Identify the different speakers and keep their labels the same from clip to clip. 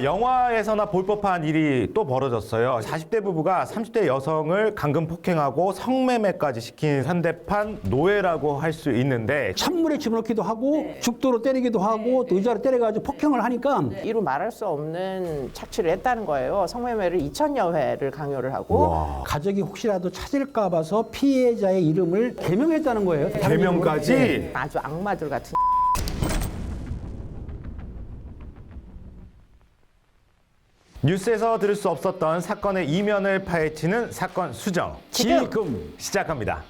Speaker 1: 영화에서나 볼 법한 일이 또 벌어졌어요. 40대 부부가 30대 여성을 강금 폭행하고 성매매까지 시킨 현대판 노예라고 할 수 있는데
Speaker 2: 찬물에 집어넣기도 하고 죽도로 때리기도 하고 또 의자로 때려가지고 폭행을 하니까
Speaker 3: 이루 말할 수 없는 착취를 했다는 거예요. 성매매를 2000여 회를 강요를 하고
Speaker 2: 가족이 혹시라도 찾을까 봐서 피해자의 이름을 개명했다는 거예요.
Speaker 1: 개명까지.
Speaker 3: 아주 악마들 같은
Speaker 1: 뉴스에서 들을 수 없었던 사건의 이면을 파헤치는 사건 수정
Speaker 2: 지금
Speaker 1: 시작합니다.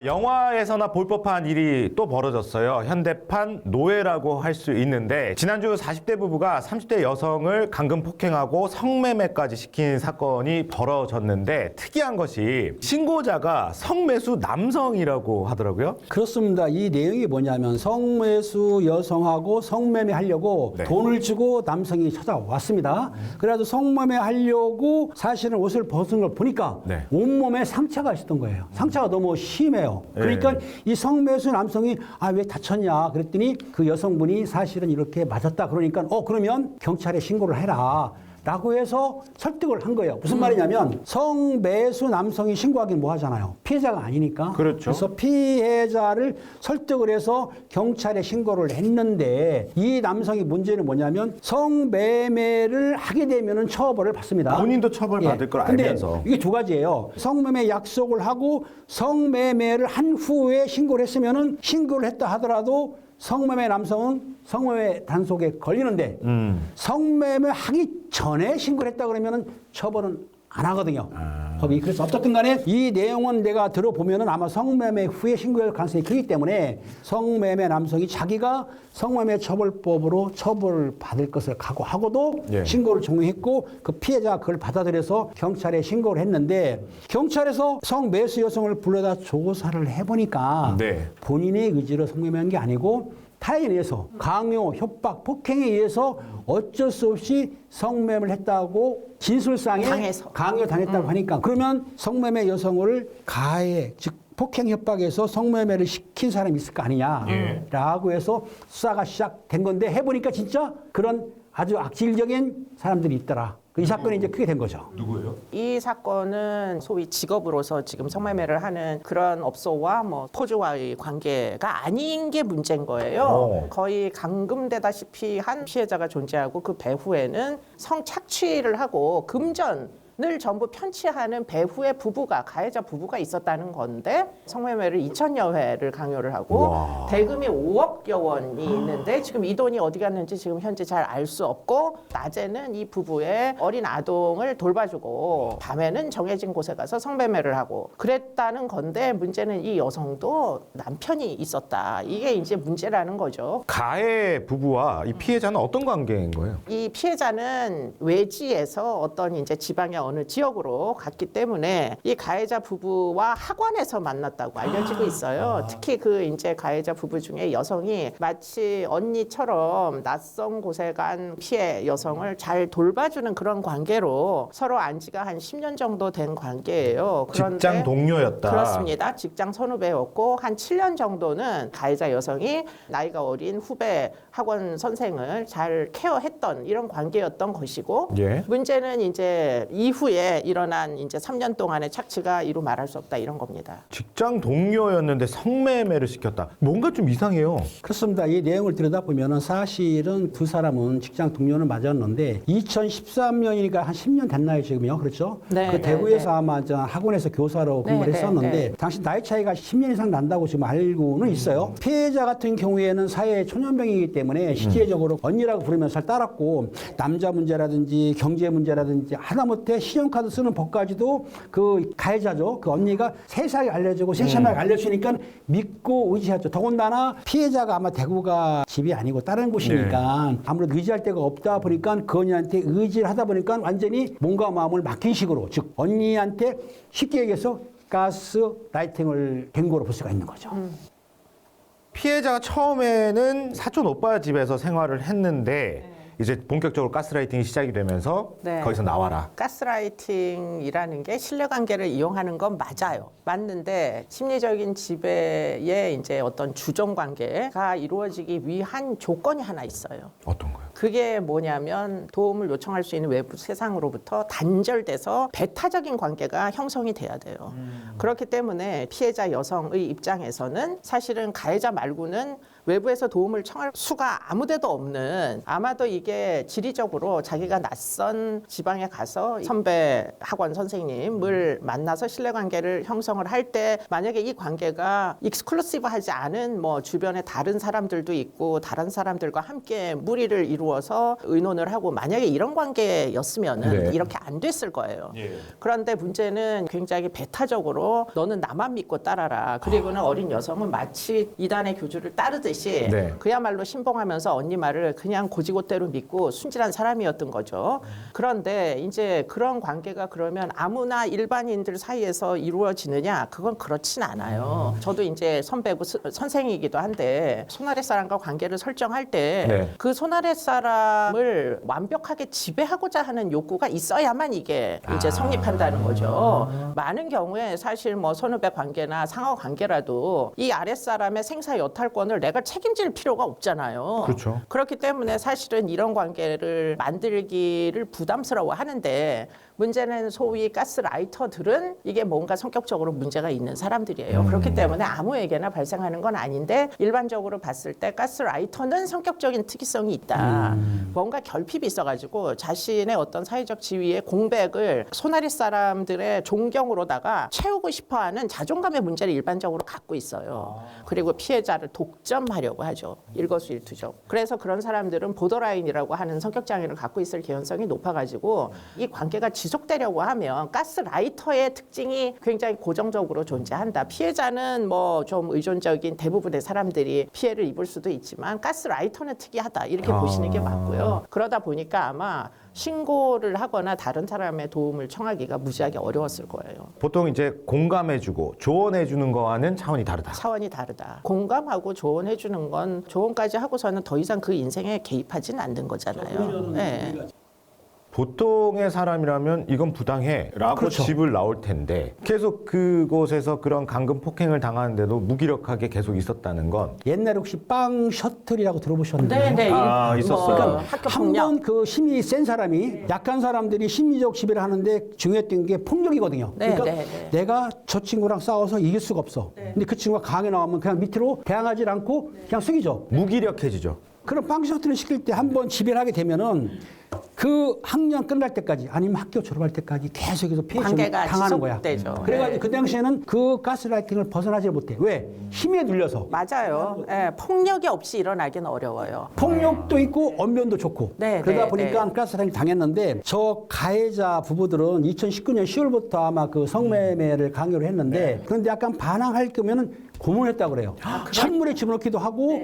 Speaker 1: 영화에서나 볼 법한 일이 또 벌어졌어요. 현대판 노예라고 할 수 있는데 지난주 40대 부부가 30대 여성을 강금 폭행하고 성매매까지 시킨 사건이 벌어졌는데 특이한 것이 신고자가 성매수 남성이라고 하더라고요.
Speaker 2: 그렇습니다. 이 내용이 뭐냐면 성매수 여성하고 성매매 하려고
Speaker 1: 네.
Speaker 2: 돈을 주고 남성이 찾아왔습니다. 그래도 성매매 하려고 사실은 옷을 벗은 걸 보니까
Speaker 1: 네.
Speaker 2: 온몸에 상처가 있었던 거예요. 상처가 너무 심해요. 그러니까 이 성매수 남성이 왜 다쳤냐 그랬더니 그 여성분이 사실은 이렇게 맞았다 그러니까 그러면 경찰에 신고를 해라. 라고 해서 설득을 한 거예요. 무슨 말이냐면 성매수 남성이 신고하기는 뭐 하잖아요. 피해자가 아니니까.
Speaker 1: 그렇죠.
Speaker 2: 그래서 피해자를 설득을 해서 경찰에 신고를 했는데 이 남성의 문제는 뭐냐면 성매매를 하게 되면은 처벌을 받습니다.
Speaker 1: 본인도 처벌받을 걸 알면서.
Speaker 2: 근데 이게 두 가지예요. 성매매 약속을 하고 성매매를 한 후에 신고를 했으면은 신고를 했다 하더라도 성매매 남성은 성매매 단속에 걸리는데 성매매 하기 전에 신고를 했다 그러면은 처벌은 안 하거든요. 법이. 그래서 어떻든 간에 이 내용은 내가 들어보면은 아마 성매매 후에 신고할 가능성이 크기 때문에 성매매 남성이 자기가 성매매 처벌법으로 처벌받을 것을 각오하고도 신고를 종용했고 그 피해자가 그걸 받아들여서 경찰에 신고를 했는데 경찰에서 성매수 여성을 불러다 조사를 해보니까 본인의 의지로 성매매한 게 아니고 타인에 의해서 강요, 협박, 폭행에 의해서 어쩔 수 없이 성매매를 했다고 진술상에 강요당했다고 하니까 그러면 성매매 여성을 가해, 즉 폭행 협박에서 성매매를 시킨 사람이 있을 거 아니냐라고 해서 수사가 시작된 건데 해보니까 진짜 그런 아주 악질적인 사람들이 있더라. 이 사건이 이제 크게 된 거죠.
Speaker 1: 누구예요?
Speaker 3: 이 사건은 소위 직업으로서 지금 성매매를 하는 그런 업소와 뭐 포주와의 관계가 아닌 게 문제인 거예요. 거의 감금되다시피 한 피해자가 존재하고 그 배후에는 성착취를 하고 금전 늘 전부 편취하는 배후의 부부가 가해자 부부가 있었다는 건데 성매매를 2000여 회를 강요를 하고 대금이 5억여 원이 있는데 지금 이 돈이 어디 갔는지 지금 현재 잘 알 수 없고 낮에는 이 부부의 어린 아동을 돌봐주고 밤에는 정해진 곳에 가서 성매매를 하고 그랬다는 건데 문제는 이 여성도 남편이 있었다. 이게 이제 문제라는 거죠.
Speaker 1: 가해 부부와 이 피해자는 어떤 관계인 거예요?
Speaker 3: 이 피해자는 외지에서 어떤 이제 지방의 어느 지역으로 갔기 때문에 이 가해자 부부와 학원에서 만났다고 알려지고 있어요. 특히 그 이제 가해자 부부 중에 여성이 마치 언니처럼 낯선 곳에 간 피해 여성을 잘 돌봐주는 그런 관계로 서로 안 지가 한 10년 정도 된 관계예요. 그런데
Speaker 1: 직장 동료였다.
Speaker 3: 그렇습니다. 직장 선후배였고 한 7년 정도는 가해자 여성이 나이가 어린 후배 학원 선생을 잘 케어했던 이런 관계였던 것이고 문제는 이제 이후에 일어난 이제 3년 동안의 착취가 이루 말할 수 없다 이런 겁니다.
Speaker 1: 직장 동료였는데 성매매를 시켰다. 뭔가 좀 이상해요.
Speaker 2: 그렇습니다. 이 내용을 들여다보면 사실은 두 사람은 직장 동료는 맞았는데 2013년이니까 한 10년 됐나요 지금요? 그렇죠?
Speaker 3: 네,
Speaker 2: 그
Speaker 3: 네,
Speaker 2: 대구에서 아마 학원에서 교사로 근무를 했었는데 당시 나이 차이가 10년 이상 난다고 지금 알고는 있어요. 피해자 같은 경우에는 사회 초년병이기 때문에 실질적으로 언니라고 부르면서 잘 따랐고 남자 문제라든지 경제 문제라든지 하다못해 신용카드 쓰는 법까지도 그 가해자죠. 그 언니가 세세하게 알려주고 세심하게 알려주니까 믿고 의지하죠. 더군다나 피해자가 아마 대구가 집이 아니고 다른 곳이니까 아무래도 의지할 데가 없다 보니까 그 언니한테 의지를 하다 보니까 완전히 몸과 마음을 맡긴 식으로 즉 언니한테 쉽게 얘기해서 가스 라이팅을 된 거로 볼 수가 있는 거죠.
Speaker 1: 피해자가 처음에는 사촌 오빠 집에서 생활을 했는데 이제 본격적으로 가스라이팅이 시작이 되면서 거기서 나와라.
Speaker 3: 가스라이팅이라는 게 신뢰관계를 이용하는 건 맞아요. 맞는데 심리적인 지배의 이제 어떤 주종 관계가 이루어지기 위한 조건이 하나 있어요.
Speaker 1: 어떤 거요?
Speaker 3: 그게 뭐냐면 도움을 요청할 수 있는 외부 세상으로부터 단절돼서 배타적인 관계가 형성이 돼야 돼요. 그렇기 때문에 피해자 여성의 입장에서는 사실은 가해자 말고는 외부에서 도움을 청할 수가 아무데도 없는, 아마도 이게 지리적으로 자기가 낯선 지방에 가서 선배 학원 선생님을 만나서 신뢰관계를 형성을 할 때 만약에 이 관계가 익스클루시브하지 않은 뭐 주변에 다른 사람들도 있고 다른 사람들과 함께 무리를 이루어서 의논을 하고 만약에 이런 관계였으면은
Speaker 1: 네.
Speaker 3: 이렇게 안 됐을 거예요. 그런데 문제는 굉장히 배타적으로 너는 나만 믿고 따라라. 그리고는 어린 여성은 마치 이단의 교주를 따르듯이
Speaker 1: 네.
Speaker 3: 그야말로 신봉하면서 언니 말을 그냥 고지고대로 믿고 순진한 사람이었던 거죠. 그런데 이제 그런 관계가 그러면 아무나 일반인들 사이에서 이루어지느냐? 그건 그렇진 않아요. 저도 이제 선배고 선생이기도 한데 손아래 사람과 관계를 설정할 때 그 손아래 사람을 완벽하게 지배하고자 하는 욕구가 있어야만 이게 이제 성립한다는 거죠. 많은 경우에 사실 뭐 선후배 관계나 상하 관계라도 이 아랫사람의 생사 여탈권을 내가 책임질 필요가 없잖아요.
Speaker 1: 그렇죠.
Speaker 3: 그렇기 때문에 사실은 이런 관계를 만들기를 부담스러워 하는데 문제는 소위 가스라이터들은 이게 뭔가 성격적으로 문제가 있는 사람들이에요. 그렇기 때문에 아무에게나 발생하는 건 아닌데 일반적으로 봤을 때 가스라이터는 성격적인 특이성이 있다. 뭔가 결핍이 있어가지고 자신의 어떤 사회적 지위의 공백을 손아리 사람들의 존경으로다가 채우고 싶어하는 자존감의 문제를 일반적으로 갖고 있어요. 그리고 피해자를 독점하려고 하죠. 일거수일투족. 그래서 그런 사람들은 보더라인이라고 하는 성격장애를 갖고 있을 개연성이 높아가지고 이 관계가 지속되려고 하면 가스라이터의 특징이 굉장히 고정적으로 존재한다. 피해자는 뭐 좀 의존적인 대부분의 사람들이 피해를 입을 수도 있지만 가스라이터는 특이하다. 이렇게 보시는 게 맞고요. 그러다 보니까 아마 신고를 하거나 다른 사람의 도움을 청하기가 무지하게 어려웠을 거예요.
Speaker 1: 보통 이제 공감해주고 조언해주는 거와는 차원이 다르다.
Speaker 3: 차원이 다르다. 공감하고 조언해주는 건 조언까지 하고서는 더 이상 그 인생에 개입하지는 않는 거잖아요. 네.
Speaker 1: 보통의 사람이라면 이건 부당해라고
Speaker 2: 그렇죠.
Speaker 1: 집을 나올 텐데 계속 그곳에서 그런 강금 폭행을 당하는데도 무기력하게 계속 있었다는 건
Speaker 2: 옛날에 혹시 빵 셔틀이라고 들어보셨나요?
Speaker 3: 네네.
Speaker 1: 아, 있었어요.
Speaker 3: 그러니까 학교
Speaker 2: 한
Speaker 3: 폭력.
Speaker 2: 번 그 힘이 센 사람이 약한 사람들이 심리적 지배를 하는데 중요했던 게 폭력이거든요.
Speaker 3: 네,
Speaker 2: 그러니까
Speaker 3: 네, 네.
Speaker 2: 내가 저 친구랑 싸워서 이길 수가 없어. 근데 그 친구가 강하게 나오면 그냥 밑으로 대항하지 않고 그냥 숙이죠.
Speaker 1: 무기력해지죠.
Speaker 2: 그럼 빵 셔틀을 시킬 때 한 번 지배를 하게 되면은 그 학년 끝날 때까지 아니면 학교 졸업할 때까지 계속해서 피해
Speaker 3: 관계가
Speaker 2: 당하는 거야.
Speaker 3: 지속되죠.
Speaker 2: 그래가지고
Speaker 3: 네.
Speaker 2: 그 당시에는 그 가스라이팅을 벗어나지 못해. 왜? 힘에 눌려서.
Speaker 3: 맞아요. 예, 폭력이 없이 일어나기는 어려워요.
Speaker 2: 폭력도 있고 언변도 좋고
Speaker 3: 네,
Speaker 2: 그러다
Speaker 3: 네,
Speaker 2: 보니까
Speaker 3: 네.
Speaker 2: 가스라이팅 당했는데 저 가해자 부부들은 2019년 10월부터 아마 그 성매매를 강요를 했는데 그런데 약간 반항할 거면은 고문했다고 그래요. 찬물에 집어넣기도 하고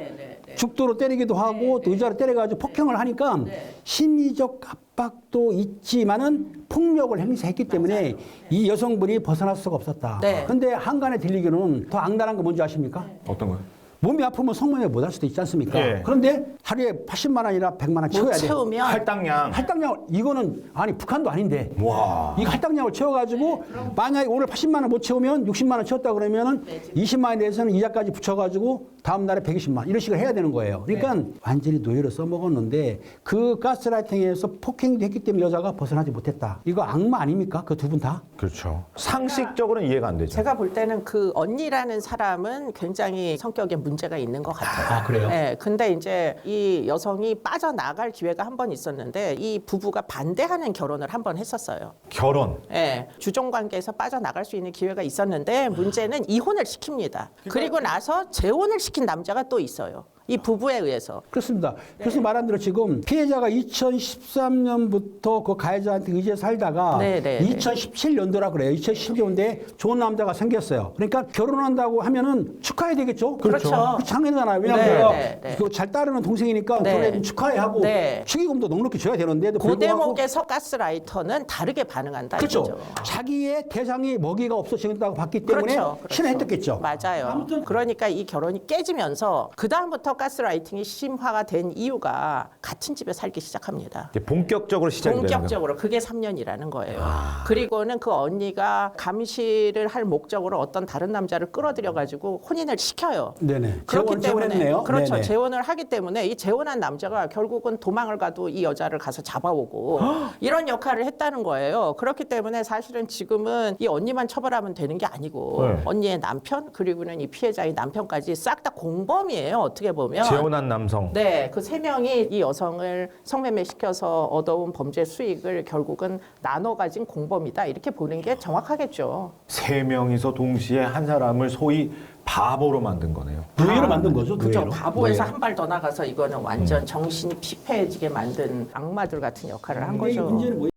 Speaker 2: 죽도로 때리기도 하고 또 의자로 때려가지고 폭행을 하니까 심리적 압박도 있지만은 폭력을 행사했기 때문에 이 여성분이 벗어날 수가 없었다.
Speaker 3: 네.
Speaker 2: 근데 한간에 들리기로는 더 악랄한 거 뭔지 아십니까?
Speaker 1: 어떤 거요?
Speaker 2: 몸이 아프면 성매매 못 할 수도 있지 않습니까?
Speaker 1: 예.
Speaker 2: 그런데 하루에 80만 원이나 100만 원
Speaker 3: 못
Speaker 2: 채워야 돼.
Speaker 3: 채우면
Speaker 1: 할당량.
Speaker 2: 할당량을 이거는 아니 북한도 아닌데
Speaker 1: 와.
Speaker 2: 이 할당량을 채워가지고 만약에 오늘 80만 원 못 채우면 60만 원 채웠다 그러면은 20만 원에 대해서는 이자까지 붙여가지고 다음 날에 120만 이런 식으로 해야 되는 거예요. 그러니까 완전히 노예로 써먹었는데 그 가스라이팅에서 폭행도 했기 때문에 여자가 벗어나지 못했다. 이거 악마 아닙니까? 그 두 분 다?
Speaker 1: 그렇죠. 상식적으로는 이해가 안 되죠.
Speaker 3: 제가 볼 때는 그 언니라는 사람은 굉장히 성격에 문제가 있는 것 같아요.
Speaker 2: 아, 그래요?
Speaker 3: 네, 근데 이제 이 여성이 빠져나갈 기회가 한 번 있었는데 이 부부가 반대하는 결혼을 한 번 했었어요.
Speaker 1: 결혼.
Speaker 3: 예, 주종 관계에서 빠져나갈 수 있는 기회가 있었는데 문제는 이혼을 시킵니다. 그리고 나서 재혼을 시킨 남자가 또 있어요. 이 부부에 의해서.
Speaker 2: 그렇습니다. 그래서 말한 대로 지금 피해자가 2013년부터 그 가해자한테 의지해 살다가
Speaker 3: 네, 네, 네.
Speaker 2: 2017년도라 그래요. 2017년도에 좋은 남자가 생겼어요. 그러니까 결혼한다고 하면은 축하해야 되겠죠?
Speaker 3: 그렇죠.
Speaker 2: 당연하잖아요. 왜냐하면
Speaker 3: 네,
Speaker 2: 내가
Speaker 3: 네, 네.
Speaker 2: 그거 잘 따르는 동생이니까
Speaker 3: 네.
Speaker 2: 그래 축하해 하고
Speaker 3: 네.
Speaker 2: 축의금도 넉넉히 줘야 되는데도
Speaker 3: 그
Speaker 2: 불구하고
Speaker 3: 대목에서 가스라이터는 다르게 반응한다
Speaker 2: 그렇죠.
Speaker 3: 이거죠.
Speaker 2: 자기의 대상이 먹이가 없어진다고 봤기 때문에
Speaker 3: 그렇죠.
Speaker 2: 신뢰했겠죠.
Speaker 3: 맞아요. 그러니까 이 결혼이 깨지면서 그 다음부터 그래서 가스라이팅이 심화가 된 이유가 같은 집에 살기 시작합니다.
Speaker 1: 이제 본격적으로 시작이 되는 거예요.
Speaker 3: 본격적으로 그게 3년이라는 거예요. 그리고는 그 언니가 감시를 할 목적으로 어떤 다른 남자를 끌어들여 가지고 혼인을 시켜요.
Speaker 2: 네네.
Speaker 3: 그렇기 때문에
Speaker 2: 재혼했네요.
Speaker 3: 그렇죠.
Speaker 2: 네네.
Speaker 3: 재혼을 하기 때문에 이 재혼한 남자가 결국은 도망을 가도 이 여자를 가서 잡아오고 이런 역할을 했다는 거예요. 그렇기 때문에 사실은 지금은 이 언니만 처벌하면 되는 게 아니고
Speaker 1: 네.
Speaker 3: 언니의 남편 그리고는 이 피해자의 남편까지 싹 다 공범이에요. 어떻게 보면.
Speaker 1: 재혼한 남성.
Speaker 3: 네, 그 세 명이 이 여성을 성매매시켜서 얻어온 범죄 수익을 결국은 나눠 가진 공범이다. 이렇게 보는 게 정확하겠죠.
Speaker 1: 세 명이서 동시에 한 사람을 소위 바보로 만든 거네요.
Speaker 2: 노예로 만든 거죠.
Speaker 3: 그죠.
Speaker 2: 노예로.
Speaker 3: 바보에서
Speaker 2: 노예로.
Speaker 3: 한 발 더 나가서 이거는 완전 정신이 피폐해지게 만든 악마들 같은 역할을 한
Speaker 2: 근데 이
Speaker 3: 거죠.
Speaker 2: 문제는 뭐예요?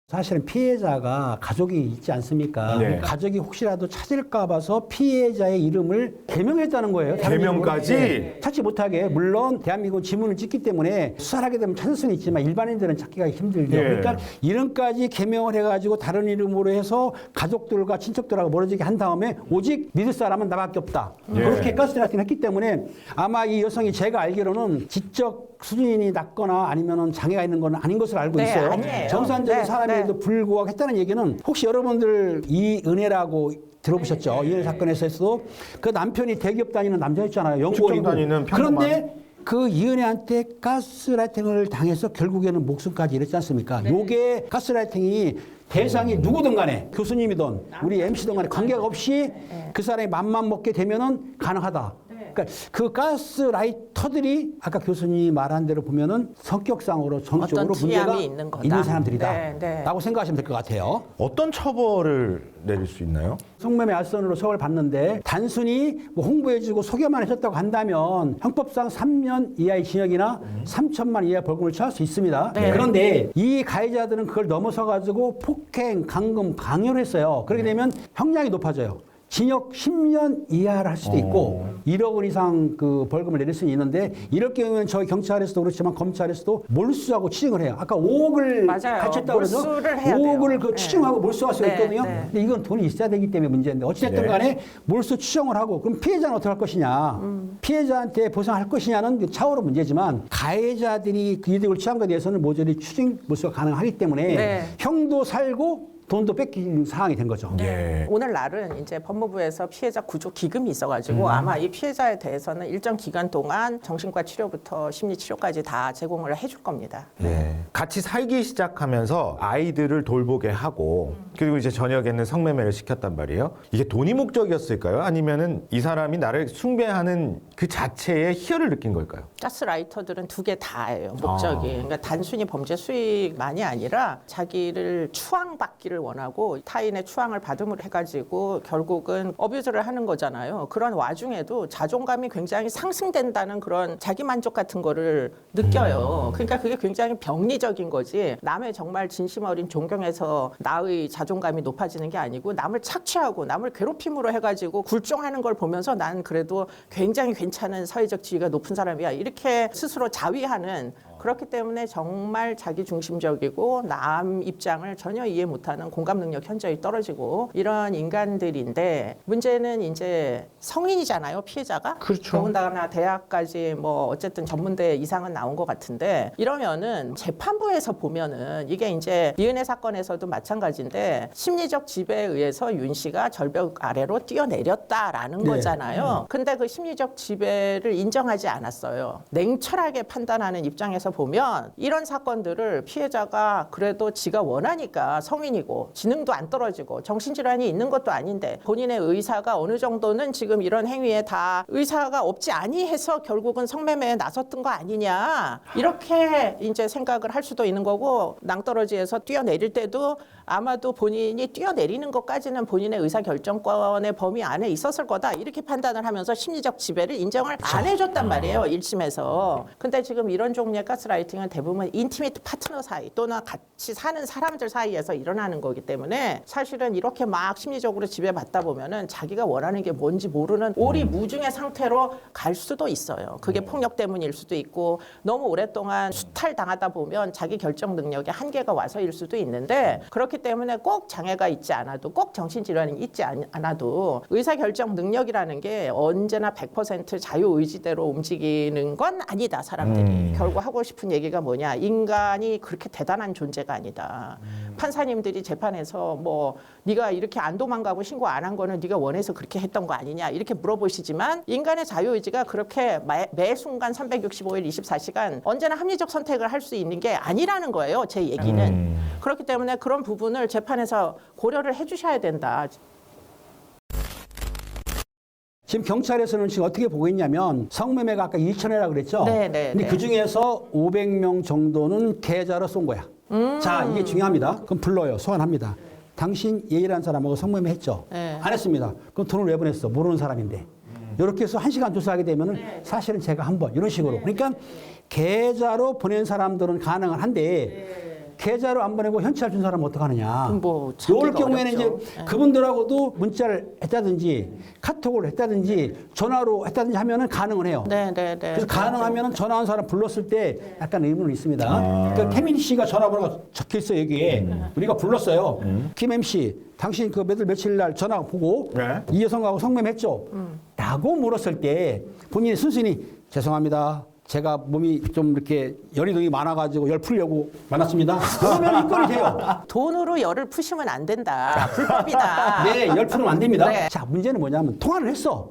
Speaker 2: 사실은 피해자가 가족이 있지 않습니까?
Speaker 1: 네.
Speaker 2: 가족이 혹시라도 찾을까 봐서 피해자의 이름을 개명했다는 거예요. 다른
Speaker 1: 개명까지?
Speaker 2: 이름으로. 네. 찾지 못하게. 물론 대한민국은 지문을 찍기 때문에 수사를 하게 되면 찾을 수는 있지만 일반인들은 찾기가 힘들죠.
Speaker 1: 네.
Speaker 2: 그러니까 이름까지 개명을 해가지고 다른 이름으로 해서 가족들과 친척들하고 멀어지게 한 다음에 오직 믿을 사람은 나밖에 없다.
Speaker 1: 예.
Speaker 2: 그렇게 가스라이팅을 했기 때문에 아마 이 여성이 제가 알기로는 지적 수준이 낮거나 아니면은 장애가 있는 건 아닌 것으로 알고
Speaker 3: 네,
Speaker 2: 있어요.
Speaker 3: 아니에요.
Speaker 2: 정상적인
Speaker 3: 네,
Speaker 2: 사람에도 불구하고 했다는 얘기는 혹시 여러분들 이은혜라고 들어보셨죠? 이은혜 사건에서도 그 남편이 대기업 다니는 남자였잖아요. 영국이고.
Speaker 1: 직장 다니는 평범한-
Speaker 2: 그런데 그 이은혜한테 가스라이팅을 당해서 결국에는 목숨까지 잃었지 않습니까? 요게 가스라이팅이 대상이 누구든 간에 교수님이든 우리 MC든 간에 관계가 없이 그 사람이 맘만 먹게 되면은 가능하다. 그러니까 그 가스라이터들이 아까 교수님이 말한 대로 보면은 성격상으로 정적으로
Speaker 3: 어떤
Speaker 2: 문제가
Speaker 3: 취함이 있는 거다. 네,
Speaker 2: 사람들이다.
Speaker 3: 네.
Speaker 2: 라고 생각하시면 될 것 같아요.
Speaker 1: 어떤 처벌을 내릴 수 있나요?
Speaker 2: 성매매 알선으로 처벌 받는데 단순히 뭐 홍보해주고 소개만 해줬다고 한다면 형법상 3년 이하의 징역이나 3천만 이하 벌금을 처할 수 있습니다.
Speaker 3: 네.
Speaker 2: 그런데 이 가해자들은 그걸 넘어서 가지고 폭행, 강금, 강요를 했어요. 그렇게 되면 형량이 높아져요. 징역 10년 이하를 할 수도 있고 1억 원 이상 그 벌금을 내릴 수는 있는데 이럴 경우에는 저희 경찰에서도 그렇지만 검찰에서도 몰수하고 추징을 해요. 아까 5억을
Speaker 3: 맞아요.
Speaker 2: 가쳤다고 해서
Speaker 3: 몰수를 해야
Speaker 2: 5억을
Speaker 3: 돼요.
Speaker 2: 그
Speaker 3: 네.
Speaker 2: 추징하고 몰수할 수가
Speaker 3: 네,
Speaker 2: 있거든요.
Speaker 3: 네.
Speaker 2: 근데 이건 돈이 있어야 되기 때문에 문제인데 어찌됐든
Speaker 1: 네.
Speaker 2: 간에 몰수 추정을 하고 그럼 피해자는 어떻게 할 것이냐. 피해자한테 보상할 것이냐는 차후로 문제지만 가해자들이 그 이득을 취한 것에 대해서는 모조리 추징 몰수가 가능하기 때문에
Speaker 3: 네.
Speaker 2: 형도 살고 돈도 뺏긴 상황이 된 거죠.
Speaker 1: 예.
Speaker 3: 오늘날은 이제 법무부에서 피해자 구조 기금이 있어가지고 아마 이 피해자에 대해서는 일정 기간 동안 정신과 치료부터 심리 치료까지 다 제공을 해줄 겁니다.
Speaker 1: 예. 같이 살기 시작하면서 아이들을 돌보게 하고 그리고 이제 저녁에는 성매매를 시켰단 말이에요. 이게 돈이 목적이었을까요? 아니면은 이 사람이 나를 숭배하는 그 자체에 희열을 느낀 걸까요?
Speaker 3: 가스라이터들은 두 개 다예요. 목적이. 그러니까 단순히 범죄 수익만이 아니라 자기를 추앙받기를 원하고 타인의 추앙을 받음으로 해가지고 결국은 어뷰즈를 하는 거잖아요. 그런 와중에도 자존감이 굉장히 상승된다는 그런 자기만족 같은 거를 느껴요. 그러니까 그게 굉장히 병리적인 거지. 남의 정말 진심 어린 존경에서 나의 자존감이 높아지는 게 아니고 남을 착취하고 남을 괴롭힘으로 해가지고 굴종하는 걸 보면서 난 그래도 굉장히 괜찮은 사회적 지위가 높은 사람이야. 이렇게 스스로 자위하는 그렇기 때문에 정말 자기 중심적이고 남 입장을 전혀 이해 못하는 공감 능력 현저히 떨어지고 이런 인간들인데 문제는 이제 성인이잖아요, 피해자가.
Speaker 1: 그렇죠.
Speaker 3: 더군다나 대학까지 뭐 어쨌든 전문대 이상은 나온 것 같은데 이러면은 재판부에서 보면은 이게 이제 이은혜 사건에서도 마찬가지인데 심리적 지배에 의해서 윤 씨가 절벽 아래로 뛰어내렸다라는
Speaker 2: 네.
Speaker 3: 거잖아요. 근데 그 심리적 지배를 인정하지 않았어요. 냉철하게 판단하는 입장에서 보면 이런 사건들을 피해자가 그래도 지가 원하니까 성인이고 지능도 안 떨어지고 정신질환이 있는 것도 아닌데 본인의 의사가 어느 정도는 지금 이런 행위에 다 의사가 없지 아니해서 결국은 성매매에 나섰던 거 아니냐 이렇게 이제 생각을 할 수도 있는 거고 낭떠러지에서 뛰어내릴 때도 아마도 본인이 뛰어내리는 것까지는 본인의 의사결정권의 범위 안에 있었을 거다 이렇게 판단을 하면서 심리적 지배를 인정을 안 해줬단 말이에요 1심에서. 근데 지금 이런 종류의 가스라이팅은 대부분 인티메이트 파트너 사이 또는 같이 사는 사람들 사이에서 일어나는 거기 때문에 사실은 이렇게 막 심리적으로 지배받다 보면은 자기가 원하는 게 뭔지 모르는 오리무중의 상태로 갈 수도 있어요. 그게 폭력 때문일 수도 있고 너무 오랫동안 수탈당하다 보면 자기 결정 능력에 한계가 와서일 수도 있는데 그렇기 때문에 꼭 장애가 있지 않아도 꼭 정신질환이 있지 않아도 의사결정 능력이라는 게 언제나 100% 자유의지대로 움직이는 건 아니다. 사람들이. 결국 하고 싶은 얘기가 뭐냐. 인간이 그렇게 대단한 존재가 아니다. 판사님들이 재판에서 뭐 네가 이렇게 안 도망가고 신고 안 한 거는 네가 원해서 그렇게 했던 거 아니냐 이렇게 물어보시지만 인간의 자유의지가 그렇게 매 순간 365일 24시간 언제나 합리적 선택을 할 수 있는 게 아니라는 거예요. 제 얘기는. 그렇기 때문에 그런 부분을 재판에서 고려를 해주셔야 된다.
Speaker 2: 지금 경찰에서는 지금 어떻게 보고 있냐면 성매매가 아까 2,000회라 그랬죠?
Speaker 3: 네.
Speaker 2: 근데 그 중에서 500명 정도는 계좌로 쏜 거야. 자, 이게 중요합니다. 그럼 불러요. 소환합니다. 당신 예일한 사람하고 성매매 했죠?
Speaker 3: 네.
Speaker 2: 안 했습니다. 그럼 돈을 왜 보냈어? 모르는 사람인데. 이렇게 해서 1시간 조사하게 되면은 사실은 제가 한 번 이런 식으로. 그러니까 계좌로 보낸 사람들은 가능은 한데 계좌로 안 보내고 현찰 준 사람은 어떡하느냐.
Speaker 3: 뭐
Speaker 2: 이럴 경우에는
Speaker 3: 어렵죠.
Speaker 2: 이제 그분들하고도 문자를 했다든지 카톡을 했다든지 전화로 했다든지 하면은 가능은 해요.
Speaker 3: 네.
Speaker 2: 그래서 가능하면은 전화한 사람 불렀을 때 약간 의문은 있습니다. 그러니까 태민 씨가 전화번호가 적혀 있어 여기에 우리가 불렀어요. 김 MC 당신 그 며칠 날 전화 보고
Speaker 1: 네.
Speaker 2: 이 여성하고 성매매했죠? 라고 물었을 때 본인이 순순히 죄송합니다. 제가 몸이 좀 이렇게 열이동이 많아가지고 열 풀려고 만났습니다. 그러면 입건이 돼요.
Speaker 3: 돈으로 열을 푸시면 안 된다. 불법이다.
Speaker 2: 네, 열 풀면 안 됩니다.
Speaker 3: 네.
Speaker 2: 자, 문제는 뭐냐면 통화를 했어.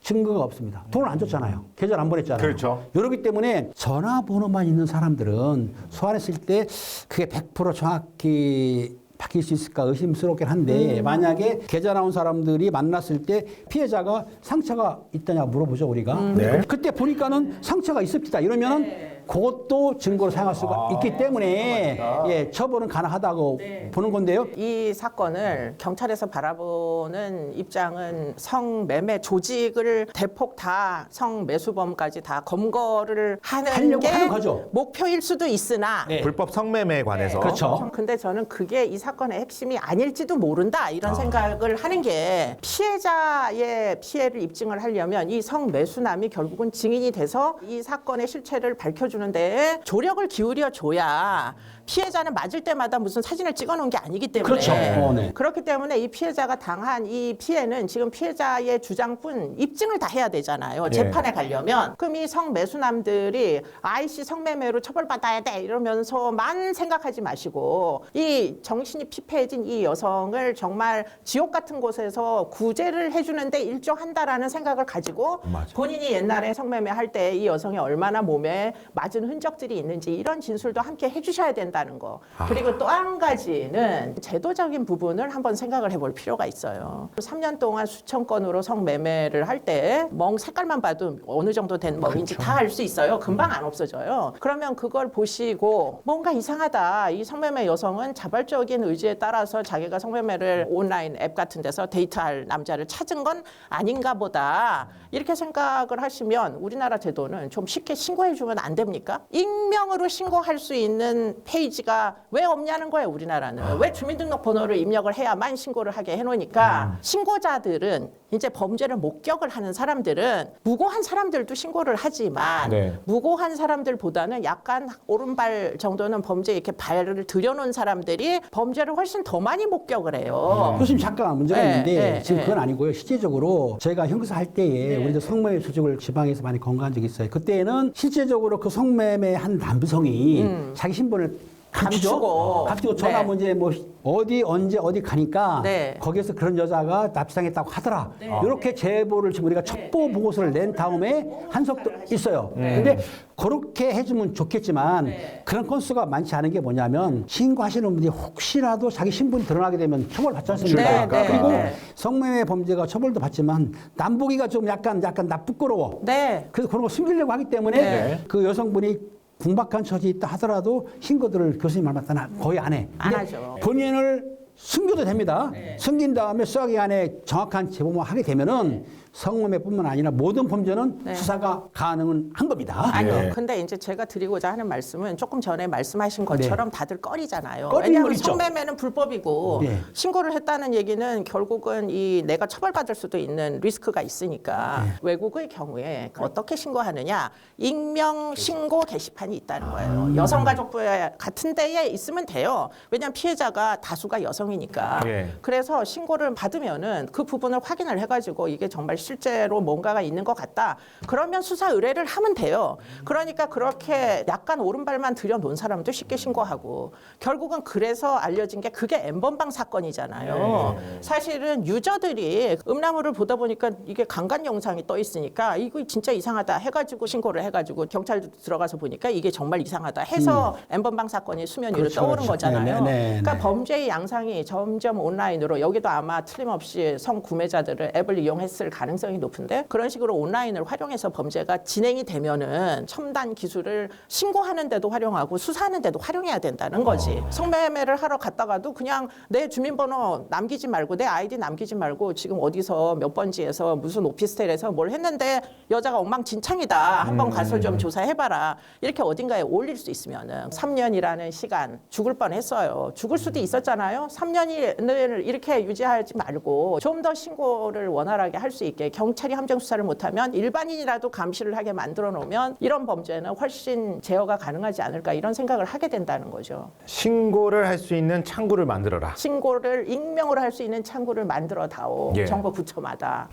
Speaker 2: 증거가 없습니다. 돈을 안 줬잖아요. 계좌를 안 보냈잖아요.
Speaker 1: 그렇죠.
Speaker 2: 이러기 때문에 전화번호만 있는 사람들은 소환했을 때 그게 100% 정확히 바뀔 수 있을까 의심스럽긴 한데 만약에 계좌 나온 사람들이 만났을 때 피해자가 상처가 있다냐 물어보죠 우리가.
Speaker 1: 네.
Speaker 2: 그때 보니까는 상처가 있습니다. 이러면은 그것도 증거로 사용할 수가 있기 때문에 예, 처벌은 가능하다고 보는 건데요.
Speaker 3: 이 사건을 경찰에서 바라보는 입장은 성매매 조직을 대폭 다 성매수범까지 다 검거를 하는 게
Speaker 2: 하는 거죠.
Speaker 3: 목표일 수도 있으나
Speaker 2: 네.
Speaker 1: 불법 성매매에 관해서.
Speaker 2: 그렇죠.
Speaker 3: 근데 저는 그게 이 사건의 핵심이 아닐지도 모른다 이런 생각을 하는 게 피해자의 피해를 입증을 하려면 이 성매수남이 결국은 증인이 돼서 이 사건의 실체를 밝혀주는 데 조력을 기울여 줘야 피해자는 맞을 때마다 무슨 사진을 찍어놓은 게 아니기 때문에
Speaker 2: 그렇죠. 네.
Speaker 3: 그렇기 때문에 이 피해자가 당한 이 피해는 지금 피해자의 주장뿐 입증을 다 해야 되잖아요. 재판에 가려면. 그럼 이 성매수남들이 아이씨 성매매로 처벌받아야 돼 이러면서만 생각하지 마시고 이 정신이 피폐해진 이 여성을 정말 지옥 같은 곳에서 구제를 해주는데 일조한다라는 생각을 가지고
Speaker 1: 맞아.
Speaker 3: 본인이 옛날에 성매매 할 때 이 여성이 얼마나 몸에 맞은 흔적들이 있는지 이런 진술도 함께 해주셔야 된다는 거. 그리고 또 한 가지는 제도적인 부분을 한번 생각을 해볼 필요가 있어요. 3년 동안 수천 건으로 성매매를 할 때 멍 색깔만 봐도 어느 정도 된 멍인지 다 알 수 있어요. 금방 안 없어져요. 그러면 그걸 보시고 뭔가 이상하다. 이 성매매 여성은 자발적인 의지에 따라서 자기가 성매매를 온라인 앱 같은 데서 데이트할 남자를 찾은 건 아닌가 보다. 이렇게 생각을 하시면 우리나라 제도는 좀 쉽게 신고해 주면 안 됩니까? 익명으로 신고할 수 있는 페이지가 왜 없냐는 거예요, 우리나라는. 왜 주민등록번호를 입력을 해야만 신고를 하게 해놓으니까 신고자들은 이제 범죄를 목격을 하는 사람들은 무고한 사람들도 신고를 하지만
Speaker 1: 네.
Speaker 3: 무고한 사람들보다는 약간 오른발 정도는 범죄에 이렇게 발을 들여놓은 사람들이 범죄를 훨씬 더 많이 목격을 해요.
Speaker 2: 교수님 잠깐 문제가
Speaker 3: 네,
Speaker 2: 있는데
Speaker 3: 네,
Speaker 2: 지금
Speaker 3: 네.
Speaker 2: 그건 아니고요. 실제적으로 저희가 형사할 때에 우리도 성매매 조직을 지방에서 많이 건거한 적이 있어요. 그때는 실제적으로 그 성매매 한 남성이 자기 신분을
Speaker 3: 감추고.
Speaker 2: 감추고 전화
Speaker 3: 네.
Speaker 2: 문제 뭐 어디 언제 어디 가니까
Speaker 3: 네.
Speaker 2: 거기에서 그런 여자가 납치당했다고 하더라. 이렇게 제보를 지금 우리가 첩보 보고서를 낸 다음에 한 석도 있어요. 근데 그렇게 해주면 좋겠지만 그런 건수가 많지 않은 게 뭐냐면 신고하시는 분들이 혹시라도 자기 신분이 드러나게 되면 처벌받지 않습니까?
Speaker 3: 네, 네,
Speaker 2: 그리고
Speaker 3: 네.
Speaker 2: 성매매 범죄가 처벌도 받지만 남보기가 좀 약간 나 부끄러워.
Speaker 3: 네.
Speaker 2: 그래서 그런 거 숨기려고 하기 때문에
Speaker 1: 네.
Speaker 2: 그 여성분이 궁박한 처지 있다 하더라도 신고들을 교수님 말 맞다나 거의 안 해.
Speaker 3: 안
Speaker 2: 근데
Speaker 3: 하죠.
Speaker 2: 본인을 숨겨도 됩니다. 숨긴 다음에 수사기관에 정확한 제보만 하게 되면은 성매매뿐만 아니라 모든 범죄는
Speaker 3: 네.
Speaker 2: 수사가 가능은 한 겁니다.
Speaker 3: 아니요.
Speaker 1: 예.
Speaker 3: 근데 이제 제가 드리고자 하는 말씀은 조금 전에 말씀하신 것처럼 다들 꺼리잖아요.
Speaker 2: 꺼리는
Speaker 3: 왜냐하면
Speaker 2: 건 있죠.
Speaker 3: 성매매는 불법이고
Speaker 2: 예.
Speaker 3: 신고를 했다는 얘기는 결국은 이 내가 처벌받을 수도 있는 리스크가 있으니까 외국의 경우에 어떻게 신고하느냐? 익명 신고 게시판이 있다는 거예요. 여성가족부에 같은 데에 있으면 돼요. 왜냐하면 피해자가 다수가 여성이니까.
Speaker 1: 예.
Speaker 3: 그래서 신고를 받으면은 그 부분을 확인을 해가지고 이게 정말 실제로 뭔가가 있는 것 같다. 그러면 수사 의뢰를 하면 돼요. 그러니까 그렇게 약간 오른발만 들여놓은 사람도 쉽게 신고하고 결국은 그래서 알려진 게 그게 N번방 사건이잖아요. 사실은 유저들이 음란물을 보다 보니까 이게 강간 영상이 떠 있으니까 이거 진짜 이상하다 해가지고 신고를 해가지고 경찰 들어가서 보니까 이게 정말 이상하다 해서 N번방 사건이 수면 위로
Speaker 2: 그렇죠,
Speaker 3: 떠오른
Speaker 2: 그렇죠.
Speaker 3: 거잖아요.
Speaker 2: 네, 네, 네,
Speaker 3: 그러니까
Speaker 2: 네.
Speaker 3: 범죄의 양상이 점점 온라인으로 여기도 아마 틀림없이 성구매자들을 앱을 이용했을 가능성이 높은데 그런 식으로 온라인을 활용해서 범죄가 진행이 되면은 첨단 기술을 신고하는 데도 활용하고 수사하는 데도 활용해야 된다는 거지. 성매매를 하러 갔다가도 그냥 내 주민번호 남기지 말고 내 아이디 남기지 말고 지금 어디서 몇 번지에서 무슨 오피스텔에서 뭘 했는데 여자가 엉망진창이다. 한번 가서 좀 조사해봐라. 이렇게 어딘가에 올릴 수 있으면은 3년이라는 시간 죽을 뻔했어요. 죽을 수도 있었잖아요. 3년을 이렇게 유지하지 말고 좀 더 신고를 원활하게 할 수 있게 경찰이 함정 수사를 못하면 일반인이라도 감시를 하게 만들어 놓으면 이런 범죄는 훨씬 제어가 가능하지 않을까 이런 생각을 하게 된다는 거죠.
Speaker 1: 신고를 할 수 있는 창구를 만들어라.
Speaker 3: 신고를 익명으로 할 수 있는 창구를 만들어 다오.
Speaker 1: 예.
Speaker 3: 정보 부처마다.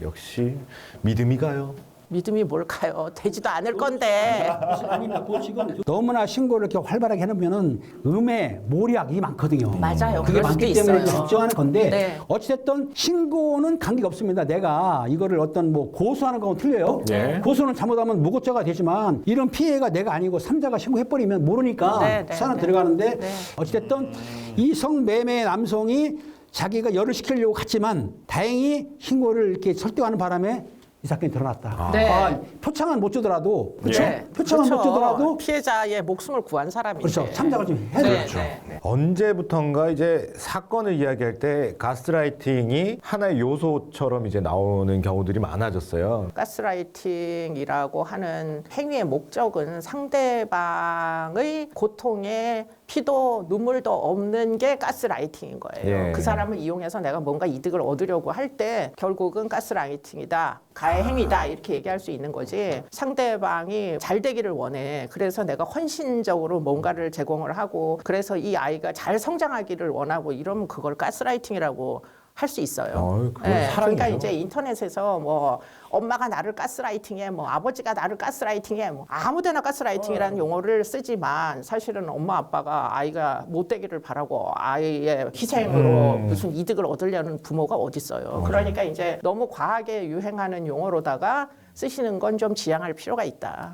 Speaker 1: 역시 믿음이 가요.
Speaker 3: 믿음이 뭘까요? 되지도 않을 건데.
Speaker 2: 아닙니다. 그 지금 너무나 신고를 이렇게 활발하게 해놓으면은 음해, 몰약이 많거든요.
Speaker 3: 맞아요.
Speaker 2: 그게
Speaker 3: 그럴 수도
Speaker 2: 많기 때문에
Speaker 3: 있어요.
Speaker 2: 걱정하는 건데
Speaker 3: 네.
Speaker 2: 어찌됐든 신고는 관계가 없습니다. 내가 이거를 어떤 뭐 고소하는 거하고 틀려요.
Speaker 1: 네.
Speaker 2: 고소는 잘못하면 무고죄가 되지만 이런 피해가 내가 아니고 삼자가 신고해버리면 모르니까
Speaker 3: 네, 네,
Speaker 2: 수사는
Speaker 3: 네.
Speaker 2: 들어가는데
Speaker 3: 네.
Speaker 2: 어찌됐든 이 성매매 남성이 자기가 열을 시키려고 갔지만 다행히 신고를 이렇게 설득하는 바람에 이 사건이 드러났다.
Speaker 3: 네.
Speaker 2: 표창은 못 주더라도 그렇죠?
Speaker 3: 네.
Speaker 2: 표창은 못
Speaker 3: 그렇죠.
Speaker 2: 주더라도
Speaker 3: 피해자의 목숨을 구한 사람인데.
Speaker 2: 그렇죠. 참작을 좀 해야
Speaker 3: 네,
Speaker 2: 되죠.
Speaker 3: 네.
Speaker 1: 언제부턴가 이제 사건을 이야기할 때 가스라이팅이 하나의 요소처럼 이제 나오는 경우들이 많아졌어요.
Speaker 3: 가스라이팅이라고 하는 행위의 목적은 상대방의 고통에 피도 눈물도 없는 게 가스라이팅인 거예요.
Speaker 1: 예.
Speaker 3: 그 사람을 이용해서 내가 뭔가 이득을 얻으려고 할 때 결국은 가스라이팅이다. 가해 행위다. 이렇게 얘기할 수 있는 거지. 상대방이 잘 되기를 원해. 그래서 내가 헌신적으로 뭔가를 제공을 하고 그래서 이 아이가 잘 성장하기를 원하고 이러면 그걸 가스라이팅이라고 할 수 있어요.
Speaker 1: 그건 사랑이죠.
Speaker 3: 그러니까 이제 인터넷에서 뭐 엄마가 나를 가스라이팅해, 뭐 아버지가 나를 가스라이팅해, 뭐 아무데나 가스라이팅이라는 용어를 쓰지만 사실은 엄마 아빠가 아이가 못 되기를 바라고 아이의 희생으로 무슨 이득을 얻으려는 부모가 어디 있어요. 그러니까 이제 너무 과하게 유행하는 용어로다가 쓰시는 건 좀 지양할 필요가 있다.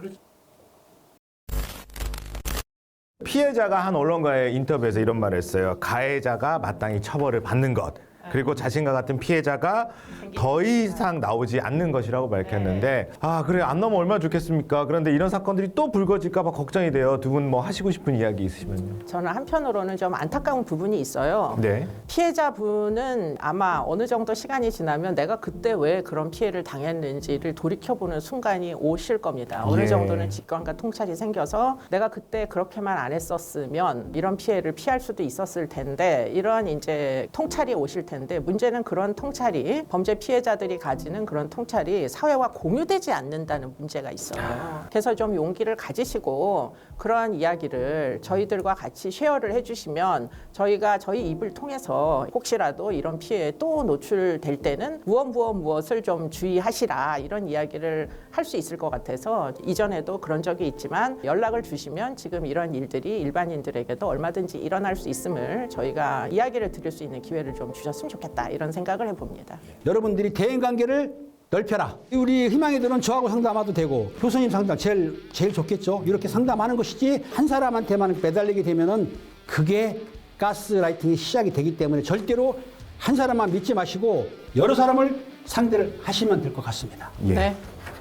Speaker 1: 피해자가 한 언론과의 인터뷰에서 이런 말을 했어요. 가해자가 마땅히 처벌을 받는 것. 그리고 자신과 같은 피해자가 더 이상 나오지 않는 것이라고 밝혔는데 아 그래 안 나오면 얼마나 좋겠습니까? 그런데 이런 사건들이 또 불거질까 봐 걱정이 돼요. 두 분 뭐 하시고 싶은 이야기 있으시면요.
Speaker 3: 저는 한편으로는 좀 안타까운 부분이 있어요.
Speaker 1: 네.
Speaker 3: 피해자분은 아마 어느 정도 시간이 지나면 내가 그때 왜 그런 피해를 당했는지를 돌이켜보는 순간이 오실 겁니다. 어느
Speaker 1: 예.
Speaker 3: 정도는 직관과 통찰이 생겨서 내가 그때 그렇게만 안 했었으면 이런 피해를 피할 수도 있었을 텐데 이런 이제 통찰이 오실 텐데 문제는 그런 통찰이 범죄 피해자들이 가지는 그런 통찰이 사회와 공유되지 않는다는 문제가 있어요. 그래서 좀 용기를 가지시고 그러한 이야기를 저희들과 같이 쉐어를 해주시면 저희가 저희 입을 통해서 혹시라도 이런 피해에 또 노출될 때는 무엇을 좀 주의하시라 이런 이야기를 할 수 있을 것 같아서 이전에도 그런 적이 있지만 연락을 주시면 지금 이런 일들이 일반인들에게도 얼마든지 일어날 수 있음을 저희가 이야기를 드릴 수 있는 기회를 좀 주셨으면 좋겠다 이런 생각을 해봅니다.
Speaker 2: 여러분들이 대인관계를 넓혀라. 우리 희망이들은 저하고 상담해도 되고 교수님 상담 제일 좋겠죠. 이렇게 상담하는 것이지 한 사람한테만 매달리게 되면은 그게 가스라이팅이 시작이 되기 때문에 절대로 한 사람만 믿지 마시고 여러 사람을 상대를 하시면 될 것 같습니다.
Speaker 1: 예.
Speaker 3: 네.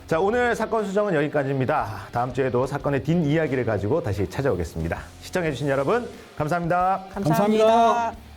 Speaker 1: 자 오늘 사건 수정은 여기까지입니다. 다음 주에도 사건의 뒷 이야기를 가지고 다시 찾아오겠습니다. 시청해주신 여러분 감사합니다.
Speaker 3: 감사합니다.
Speaker 2: 감사합니다.